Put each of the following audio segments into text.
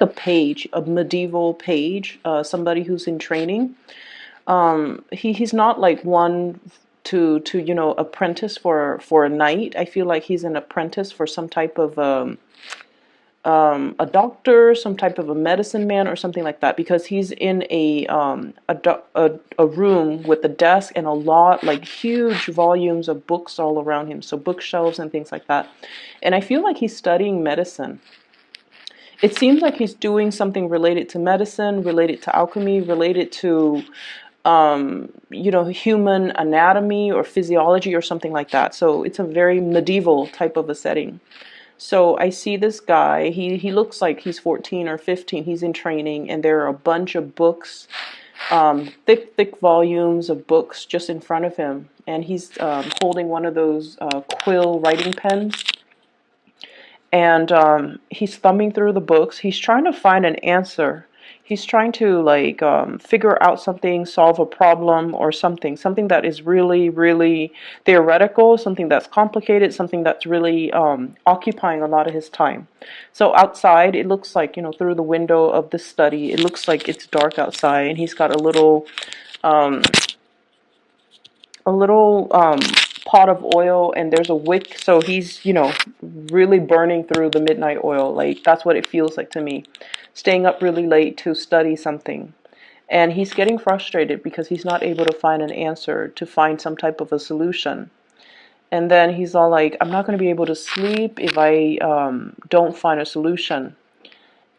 a page, a medieval page, somebody who's in training. He's not like one to apprentice for a knight. I feel like he's an apprentice for some type of a doctor, some type of a medicine man, or something like that, because he's in a room with a desk and a lot, like huge volumes of books all around him, so bookshelves and things like that. And I feel like he's studying medicine. It seems like he's doing something related to medicine, related to alchemy, related to human anatomy or physiology or something like that. So it's a very medieval type of a setting. So I see this guy, he looks like he's 14 or 15, he's in training, and there are a bunch of books, thick volumes of books just in front of him. And he's holding one of those quill writing pens. And he's thumbing through the books. He's trying to find an answer. He's trying to like figure out something, solve a problem or something that is really, really theoretical, something that's complicated, something that's really occupying a lot of his time. So outside, it looks like, through the window of the study, it looks like it's dark outside, and he's got um, a little pot of oil, and there's a wick, so he's really burning through the midnight oil. Like, that's what it feels like to me, staying up really late to study something. And he's getting frustrated because he's not able to find an answer, to find some type of a solution. And then he's all like, I'm not going to be able to sleep if I don't find a solution.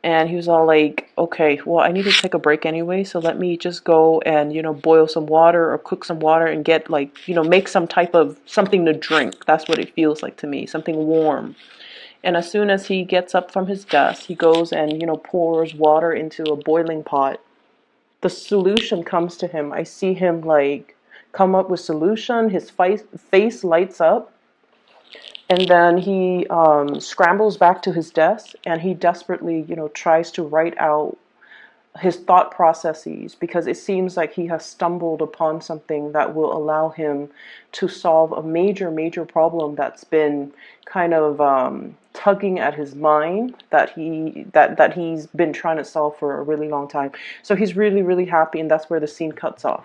And he was all like, okay, well, I need to take a break anyway, so let me just go and, boil some water or cook some water and get like, make some type of something to drink. That's what it feels like to me, something warm. And as soon as he gets up from his desk, he goes and, pours water into a boiling pot. The solution comes to him. I see him like come up with solution. His face lights up. And then he scrambles back to his desk, and he desperately, tries to write out his thought processes, because it seems like he has stumbled upon something that will allow him to solve a major problem that's been kind of tugging at his mind, that he's been trying to solve for a really long time. So he's really, really happy, and that's where the scene cuts off.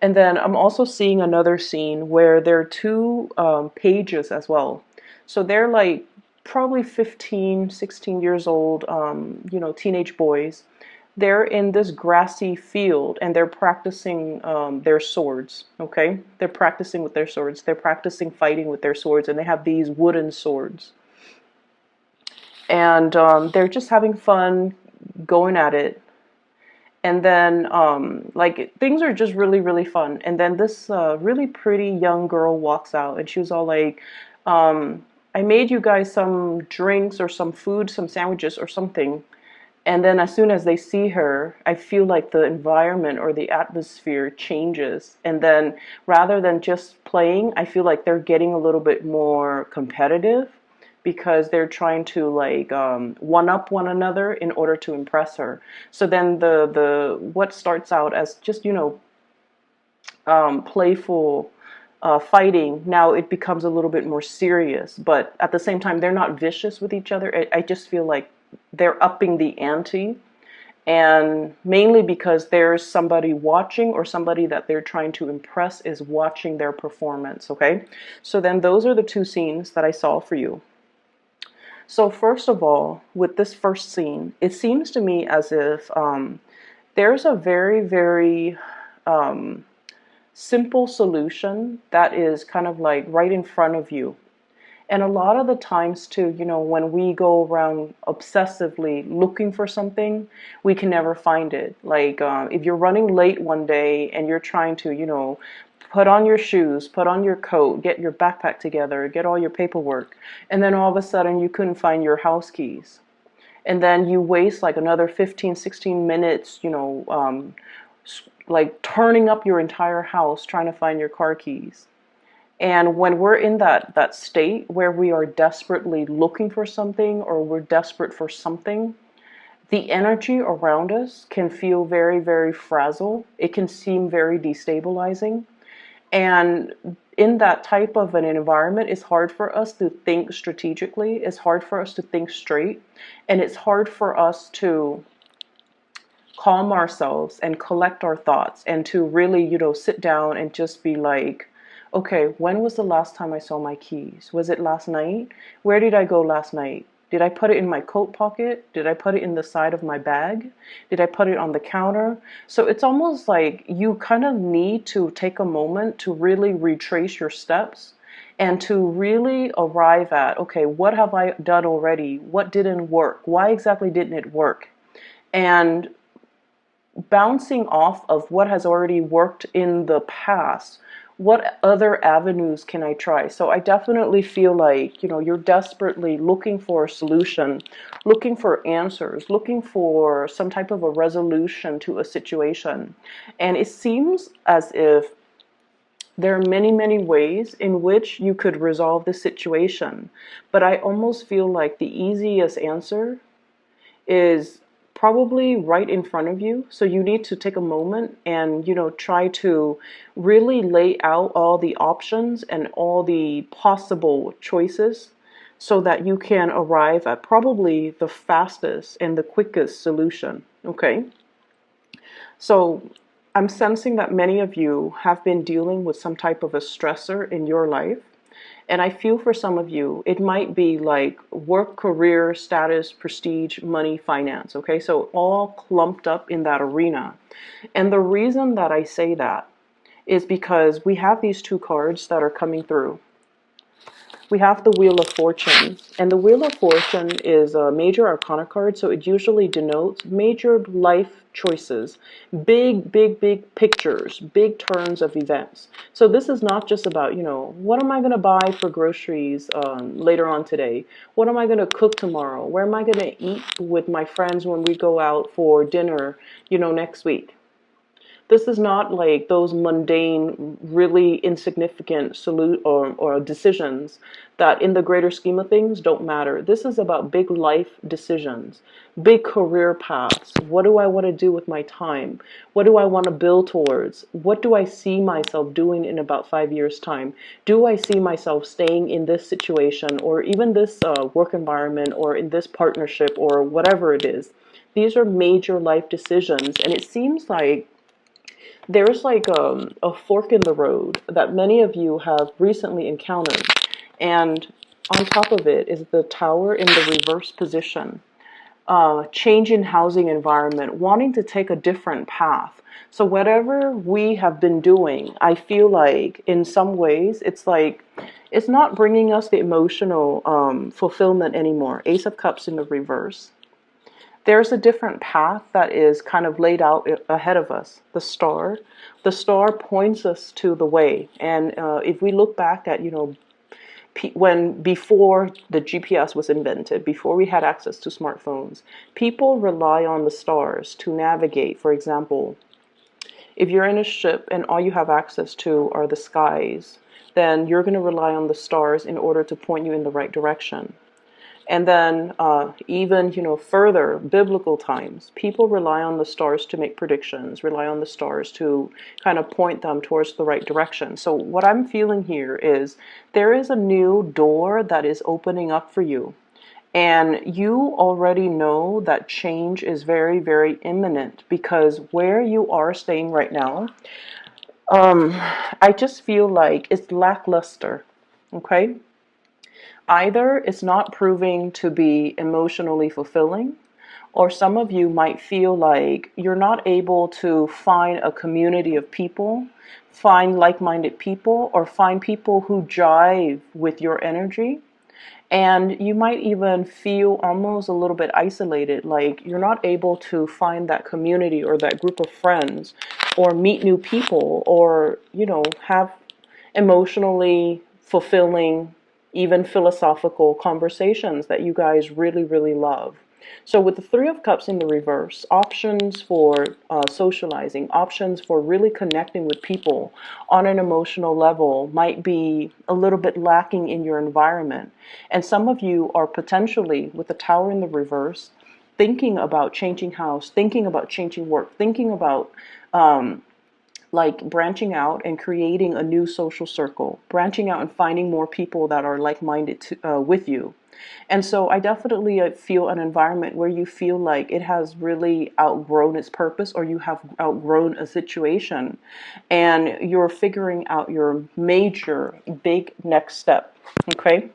And then I'm also seeing another scene where there are two pages as well. So they're like probably 15, 16 years old, teenage boys. They're in this grassy field, and they're practicing their swords, okay? They're practicing with their swords. They're practicing fighting with their swords, and they have these wooden swords. And they're just having fun going at it. And then like things are just really, really fun. And then this really pretty young girl walks out, and she was all like, I made you guys some drinks or some food, some sandwiches or something. And then as soon as they see her, I feel like the environment or the atmosphere changes. And then rather than just playing, I feel like they're getting a little bit more competitive, because they're trying to like one up one another in order to impress her. So then the what starts out as just playful fighting, now it becomes a little bit more serious. But at the same time, they're not vicious with each other. I just feel like they're upping the ante, and mainly because there's somebody watching, or somebody that they're trying to impress is watching their performance. Okay, so then those are the two scenes that I saw for you. So first of all, with this first scene, it seems to me as if there's a very, very simple solution that is kind of like right in front of you. And a lot of the times too, when we go around obsessively looking for something, we can never find it. Like if you're running late one day and you're trying to, put on your shoes, put on your coat, get your backpack together, get all your paperwork, and then all of a sudden you couldn't find your house keys. And then you waste like another 15, 16 minutes, like turning up your entire house trying to find your car keys. And when we're in that state where we are desperately looking for something, or we're desperate for something, the energy around us can feel very, very fragile. It can seem very destabilizing. And in that type of an environment, it's hard for us to think strategically. It's hard for us to think straight. And it's hard for us to calm ourselves and collect our thoughts and to really, sit down and just be like, okay, when was the last time I saw my keys? Was it last night? Where did I go last night? Did I put it in my coat pocket? Did I put it in the side of my bag? Did I put it on the counter? So it's almost like you kind of need to take a moment to really retrace your steps and to really arrive at, okay, what have I done already? What didn't work? Why exactly didn't it work? And bouncing off of what has already worked in the past, what other avenues can I try? So I definitely feel like, you're desperately looking for a solution, looking for answers, looking for some type of a resolution to a situation. And it seems as if there are many, many ways in which you could resolve the situation. But I almost feel like the easiest answer is probably right in front of you. So you need to take a moment and, try to really lay out all the options and all the possible choices so that you can arrive at probably the fastest and the quickest solution. Okay. So I'm sensing that many of you have been dealing with some type of a stressor in your life. And I feel for some of you, it might be like work, career, status, prestige, money, finance. Okay, so all clumped up in that arena. And the reason that I say that is because we have these two cards that are coming through. We have the Wheel of Fortune, and the Wheel of Fortune is a major arcana card, so it usually denotes major life choices, big, big, big pictures, big turns of events. So this is not just about, what am I going to buy for groceries later on today? What am I going to cook tomorrow? Where am I going to eat with my friends when we go out for dinner, next week? This is not like those mundane, really insignificant or decisions that in the greater scheme of things don't matter. This is about big life decisions, big career paths. What do I want to do with my time? What do I want to build towards? What do I see myself doing in about 5 years' time? Do I see myself staying in this situation or even this work environment or in this partnership or whatever it is? These are major life decisions, and it seems like there's like a fork in the road that many of you have recently encountered. And on top of it is the Tower in the reverse position. Change in housing environment, wanting to take a different path. So whatever we have been doing, I feel like in some ways it's like it's not bringing us the emotional fulfillment anymore. Ace of Cups in the reverse. There's a different path that is kind of laid out ahead of us. The star points us to the way. And if we look back at, when before the GPS was invented, before we had access to smartphones, people rely on the stars to navigate. For example, if you're in a ship and all you have access to are the skies, then you're going to rely on the stars in order to point you in the right direction. And then even, further, biblical times, people rely on the stars to make predictions, rely on the stars to kind of point them towards the right direction. So what I'm feeling here is there is a new door that is opening up for you. And you already know that change is very, very imminent because where you are staying right now, I just feel like it's lackluster. Okay? Either it's not proving to be emotionally fulfilling, or some of you might feel like you're not able to find a community of people, find like-minded people, or find people who jive with your energy. And you might even feel almost a little bit isolated, like you're not able to find that community or that group of friends or meet new people or, have emotionally fulfilling, even philosophical conversations that you guys really, really love. So with the Three of Cups in the reverse, options for socializing, options for really connecting with people on an emotional level might be a little bit lacking in your environment. And some of you are potentially, with the Tower in the reverse, thinking about changing house, thinking about changing work, thinking about like branching out and creating a new social circle, branching out and finding more people that are like-minded with you. And so I definitely feel an environment where you feel like it has really outgrown its purpose, or you have outgrown a situation and you're figuring out your major big next step. Okay.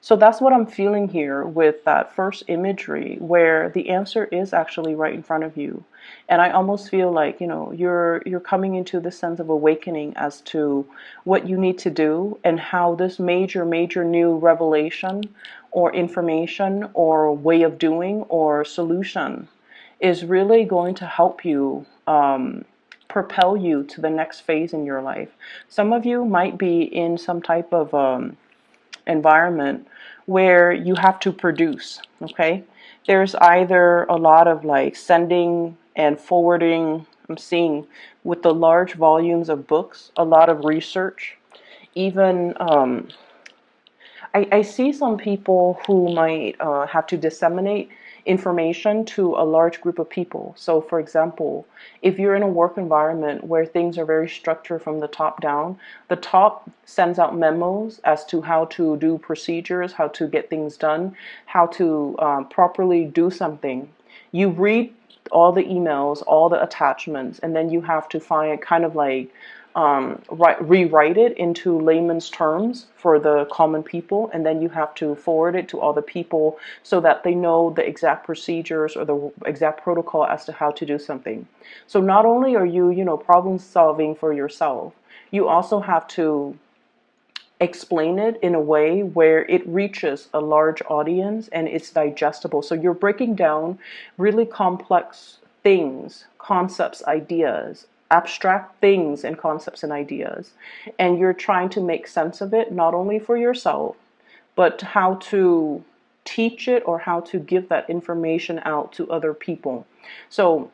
So that's what I'm feeling here with that first imagery, where the answer is actually right in front of you. And I almost feel like, you're coming into this sense of awakening as to what you need to do, and how this major new revelation or information or way of doing or solution is really going to help you propel you to the next phase in your life. Some of you might be in some type of environment where you have to produce. Okay, there's either a lot of like sending and forwarding. I'm seeing with the large volumes of books, a lot of research. Even I see some people who might have to disseminate information to a large group of people. So, for example, if you're in a work environment where things are very structured from the top down, the top sends out memos as to how to do procedures, how to get things done, how to properly do something. You read all the emails, all the attachments, and then you have to find kind of like rewrite it into layman's terms for the common people, and then you have to forward it to all the people so that they know the exact procedures or the exact protocol as to how to do something. So not only are you, problem solving for yourself, you also have to explain it in a way where it reaches a large audience and it's digestible. So you're breaking down really complex things, concepts, ideas, abstract things and concepts and ideas, and you're trying to make sense of it, not only for yourself, but how to teach it or how to give that information out to other people. So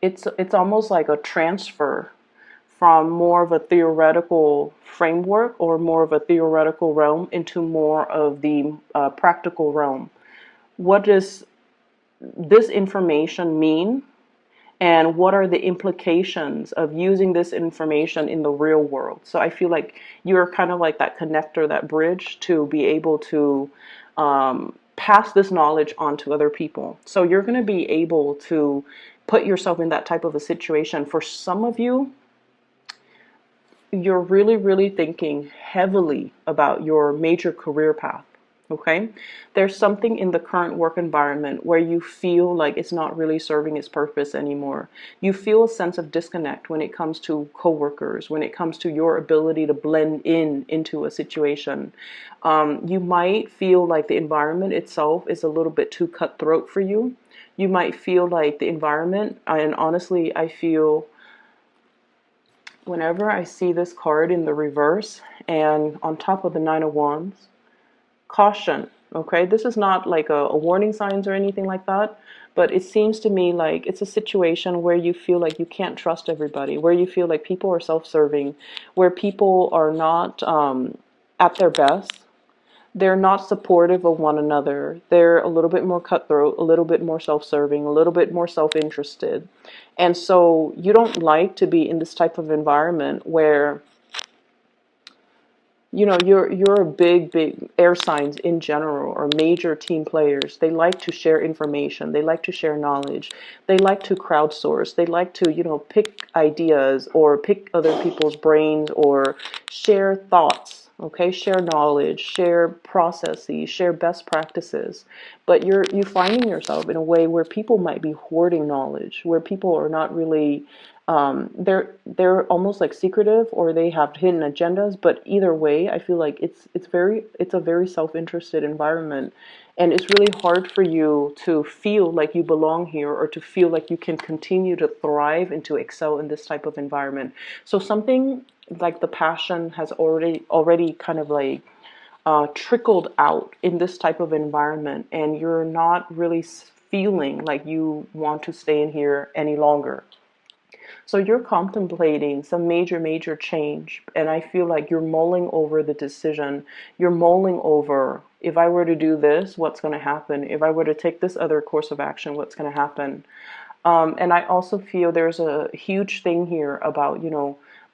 it's almost like a transfer from more of a theoretical framework or more of a theoretical realm into more of the practical realm. What does this information mean? And what are the implications of using this information in the real world? So I feel like you're kind of like that connector, that bridge to be able to pass this knowledge on to other people. So you're going to be able to put yourself in that type of a situation. For some of you, you're really thinking heavily about your major career path. Okay, there's something in the current work environment where you feel like it's not really serving its purpose anymore. You feel a sense of disconnect when it comes to coworkers, when it comes to your ability to blend into a situation. You might feel like the environment itself is a little bit too cutthroat for you. You might feel like the environment, and honestly, I feel whenever I see this card in the reverse and on top of the Nine of Wands, caution. Okay, this is not like a warning signs or anything like that, but it seems to me like it's a situation where you feel like you can't trust everybody, where you feel like people are self-serving, where people are not at their best. They're not supportive of one another. They're a little bit more cutthroat, a little bit more self-serving, a little bit more self-interested. And so you don't like to be in this type of environment where you're a big air signs in general, or major team players. They like to share information. They like to share knowledge. They like to crowdsource. They like to, pick ideas or pick other people's brains or share thoughts. Okay, share knowledge, share processes, share best practices. But you finding yourself in a way where people might be hoarding knowledge, where people are not really they're almost like secretive, or they have hidden agendas. But either way, I feel like it's a very self-interested environment, and it's really hard for you to feel like you belong here, or to feel like you can continue to thrive and to excel in this type of environment. So something like the passion has already kind of like trickled out in this type of environment, and you're not really feeling like you want to stay in here any longer. So you're contemplating some major change, and I feel like you're mulling over the decision. You're mulling over, if I were to do this, what's going to happen? If I were to take this other course of action, what's going to happen? And I also feel there's a huge thing here about,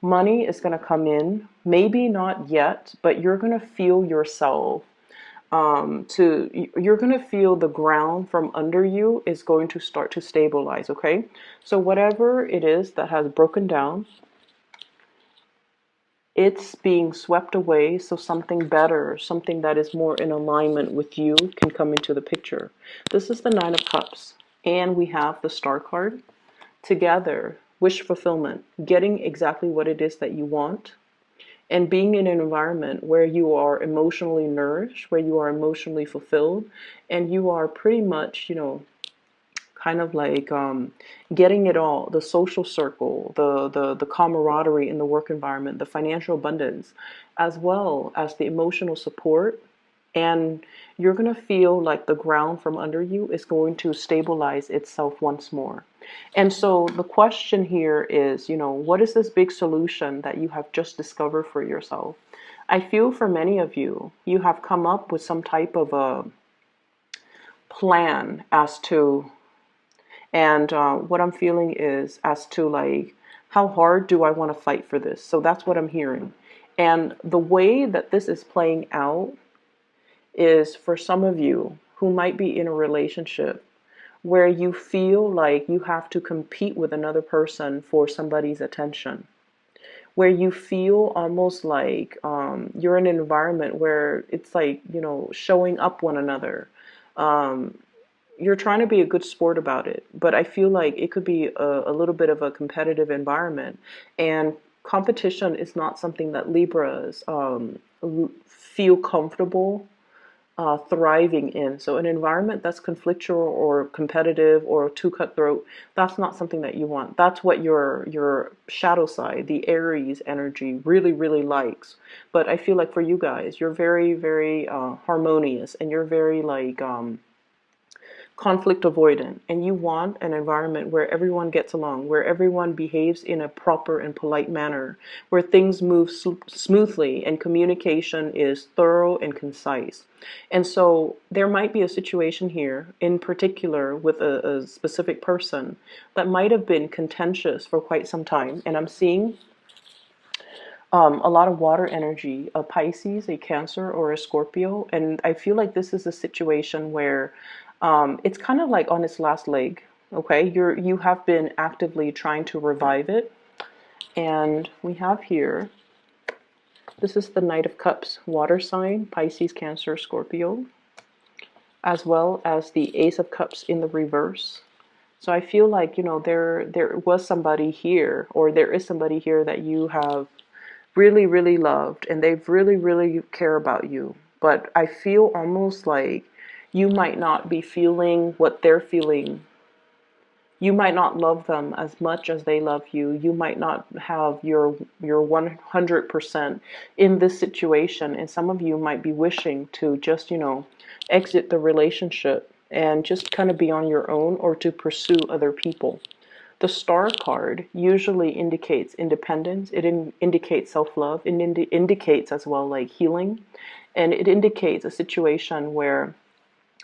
money is going to come in, maybe not yet, but you're going to feel yourself. You're going to feel the ground from under you is going to start to stabilize. Okay. So whatever it is that has broken down, it's being swept away, so something better, something that is more in alignment with you can come into the picture. This is the Nine of Cups, and we have the Star card. Together, wish fulfillment, getting exactly what it is that you want, and being in an environment where you are emotionally nourished, where you are emotionally fulfilled, and you are pretty much, kind of like getting it all, the social circle, the camaraderie in the work environment, the financial abundance, as well as the emotional support. And you're going to feel like the ground from under you is going to stabilize itself once more. And so the question here is, what is this big solution that you have just discovered for yourself? I feel for many of you, you have come up with some type of a plan as to, and what I'm feeling is as to like, how hard do I want to fight for this? So that's what I'm hearing. And the way that this is playing out is for some of you who might be in a relationship where you feel like you have to compete with another person for somebody's attention, where you feel almost like you're in an environment where it's like, showing up one another. You're trying to be a good sport about it, but I feel like it could be a little bit of a competitive environment. And competition is not something that Libras feel comfortable thriving in. So an environment that's conflictual or competitive or too cutthroat, that's not something that you want. That's what your shadow side, the Aries energy, really, really likes. But I feel like for you guys, you're very, very harmonious, and you're very like conflict avoidant, and you want an environment where everyone gets along, where everyone behaves in a proper and polite manner, where things move smoothly and communication is thorough and concise. And so there might be a situation here in particular with a specific person that might have been contentious for quite some time. And I'm seeing a lot of water energy, a Pisces, a Cancer, or a Scorpio. And I feel like this is a situation where it's kind of like on its last leg. Okay, you have been actively trying to revive it. And we have here, this is the Knight of Cups, water sign, Pisces, Cancer, Scorpio, as well as the Ace of Cups in the reverse. So I feel like, there was somebody here, or there is somebody here that you have really, really loved, and they really, really care about you. But I feel almost like you might not be feeling what they're feeling. You might not love them as much as they love you. You might not have your 100% in this situation. And some of you might be wishing to just, exit the relationship and just kind of be on your own, or to pursue other people. The Star card usually indicates independence. It indicates self-love. It indicates as well like healing. And it indicates a situation where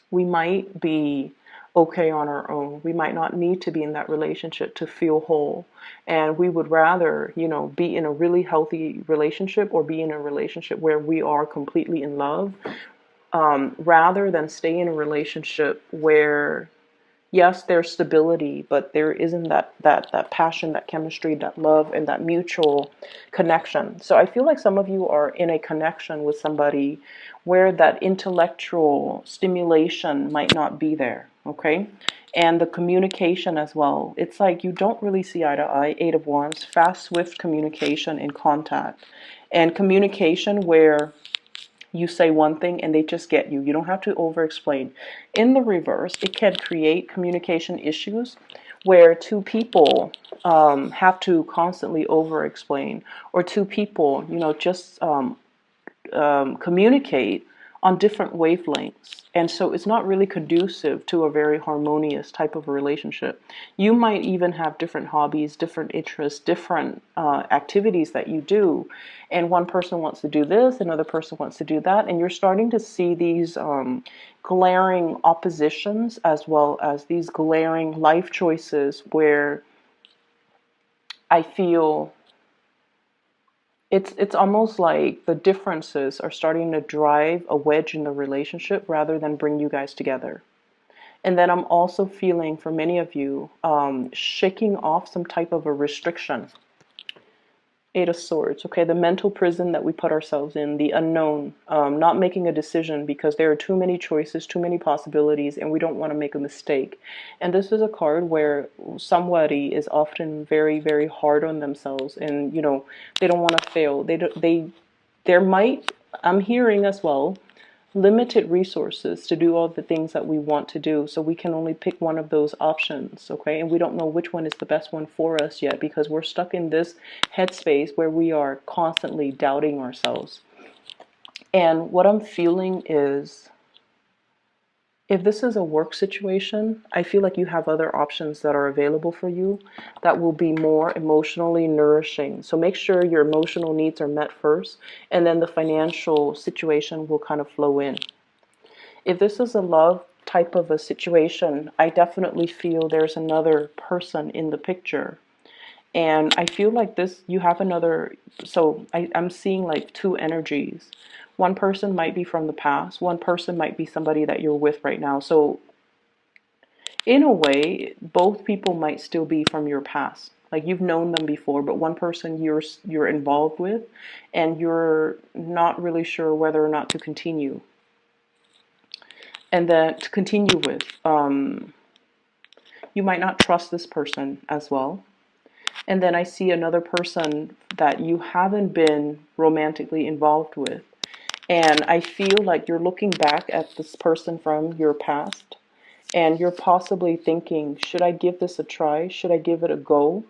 we might be okay on our own. We might not need to be in that relationship to feel whole. And we would rather, be in a really healthy relationship, or be in a relationship where we are completely in love, rather than stay in a relationship where, yes, there's stability, but there isn't that passion, that chemistry, that love, and that mutual connection. So I feel like some of you are in a connection with somebody where that intellectual stimulation might not be there, okay? And the communication as well. It's like you don't really see eye to eye. Eight of Wands, fast, swift communication and contact. And communication where you say one thing and they just get you. You don't have to over explain. In the reverse, it can create communication issues where two people have to constantly over explain, or two people, just communicate on different wavelengths. And so it's not really conducive to a very harmonious type of a relationship. You might even have different hobbies, different interests, different activities that you do. And one person wants to do this, another person wants to do that. And you're starting to see these glaring oppositions, as well as these glaring life choices where I feel it's almost like the differences are starting to drive a wedge in the relationship rather than bring you guys together. And then I'm also feeling for many of you shaking off some type of a restriction. Eight of Swords, okay, the mental prison that we put ourselves in, the unknown, not making a decision because there are too many choices, too many possibilities, and we don't want to make a mistake. And this is a card where somebody is often very, very hard on themselves, and they don't want to fail. There might, I'm hearing as well, limited resources to do all the things that we want to do. So we can only pick one of those options, okay? And we don't know which one is the best one for us yet because we're stuck in this headspace where we are constantly doubting ourselves. And what I'm feeling is, if this is a work situation, I feel like you have other options that are available for you that will be more emotionally nourishing. So make sure your emotional needs are met first, and then the financial situation will kind of flow in. If this is a love type of a situation, I definitely feel there's another person in the picture. And I feel like you have another, so I'm seeing like two energies. One person might be from the past. One person might be somebody that you're with right now. So in a way, both people might still be from your past. Like you've known them before, but one person you're involved with, and you're not really sure whether or not to continue. And then to continue with, you might not trust this person as well. And then I see another person that you haven't been romantically involved with. And I feel like you're looking back at this person from your past, and you're possibly thinking, should I give this a try? Should I give it a go?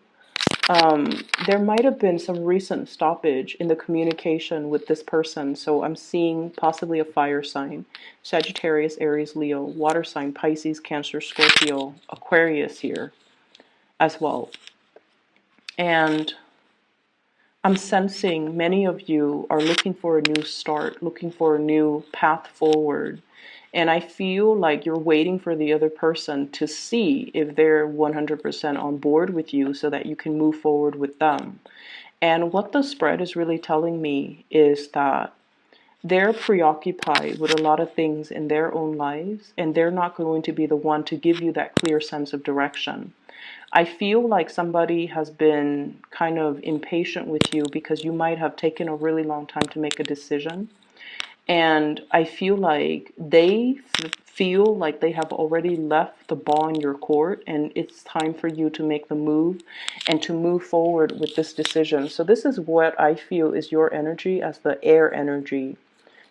There might have been some recent stoppage in the communication with this person. So I'm seeing possibly a fire sign: Sagittarius, Aries, Leo, water sign, Pisces, Cancer, Scorpio, Aquarius here as well. And I'm sensing many of you are looking for a new start, looking for a new path forward. And I feel like you're waiting for the other person to see if they're 100% on board with you so that you can move forward with them. And what the spread is really telling me is that they're preoccupied with a lot of things in their own lives, and they're not going to be the one to give you that clear sense of direction. I feel like somebody has been kind of impatient with you because you might have taken a really long time to make a decision. And I feel like they feel like they have already left the ball in your court, and it's time for you to make the move and to move forward with this decision. So this is what I feel is your energy as the air energy.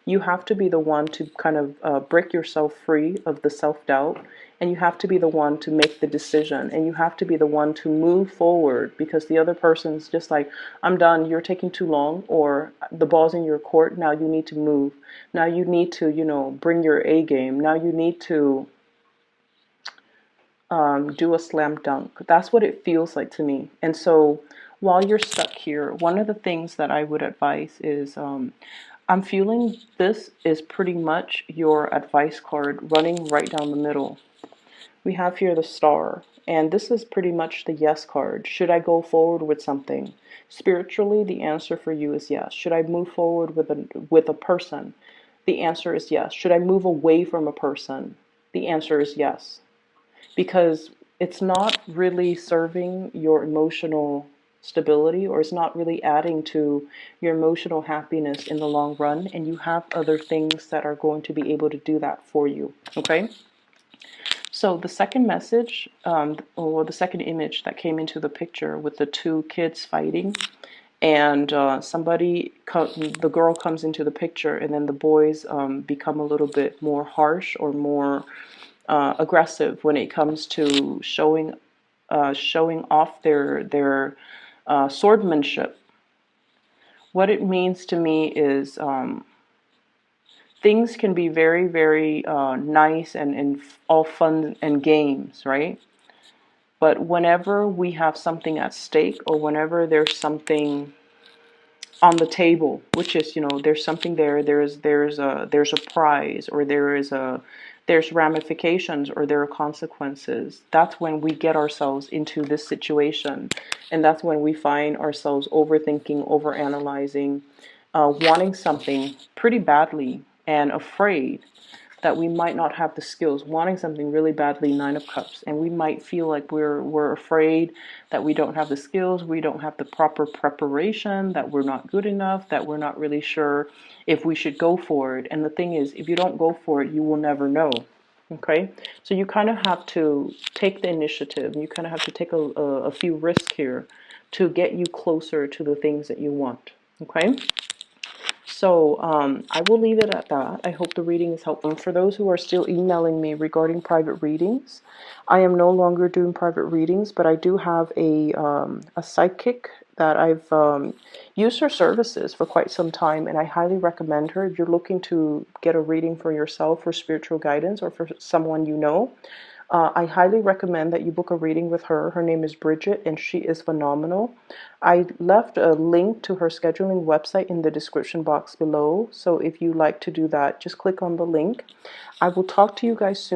You have to be the one to kind of break yourself free of the self-doubt, and you have to be the one to make the decision, and you have to be the one to move forward, because the other person's just like, I'm done, you're taking too long, or the ball's in your court, now you need to move. Now you need to, bring your A game. Now you need to do a slam dunk. That's what it feels like to me. And so while you're stuck here, one of the things that I would advise is, I'm feeling this is pretty much your advice card running right down the middle. We have here the Star, and this is pretty much the yes card. Should I go forward with something? Spiritually, the answer for you is yes. Should I move forward with a person? The answer is yes. Should I move away from a person? The answer is yes. Because it's not really serving your emotional stability, or it's not really adding to your emotional happiness in the long run, and you have other things that are going to be able to do that for you. Okay, so the second message, or the second image that came into the picture with the two kids fighting, and the girl comes into the picture, and then the boys become a little bit more harsh or more aggressive when it comes to showing off their swordsmanship. What it means to me is things can be very, very nice and all fun and games, right? But whenever we have something at stake, or whenever there's something on the table, which is, there's something there, there's a prize, or there's ramifications, or there are consequences, that's when we get ourselves into this situation. And that's when we find ourselves overthinking, overanalyzing, wanting something pretty badly, and afraid that we might not have the skills, wanting something really badly, Nine of Cups, and we might feel like we're afraid that we don't have the skills, we don't have the proper preparation, that we're not good enough, that we're not really sure if we should go for it. And the thing is, if you don't go for it, you will never know. Okay, so you kind of have to take the initiative. You kind of have to take a few risks here to get you closer to the things that you want. Okay. So I will leave it at that. I hope the reading is helpful. For those who are still emailing me regarding private readings, I am no longer doing private readings, but I do have a psychic that I've used her services for quite some time, and I highly recommend her if you're looking to get a reading for yourself, for spiritual guidance, or for someone you know. I highly recommend that you book a reading with her. Her name is Bridget, and she is phenomenal. I left a link to her scheduling website in the description box below. So if you like to do that, just click on the link. I will talk to you guys soon.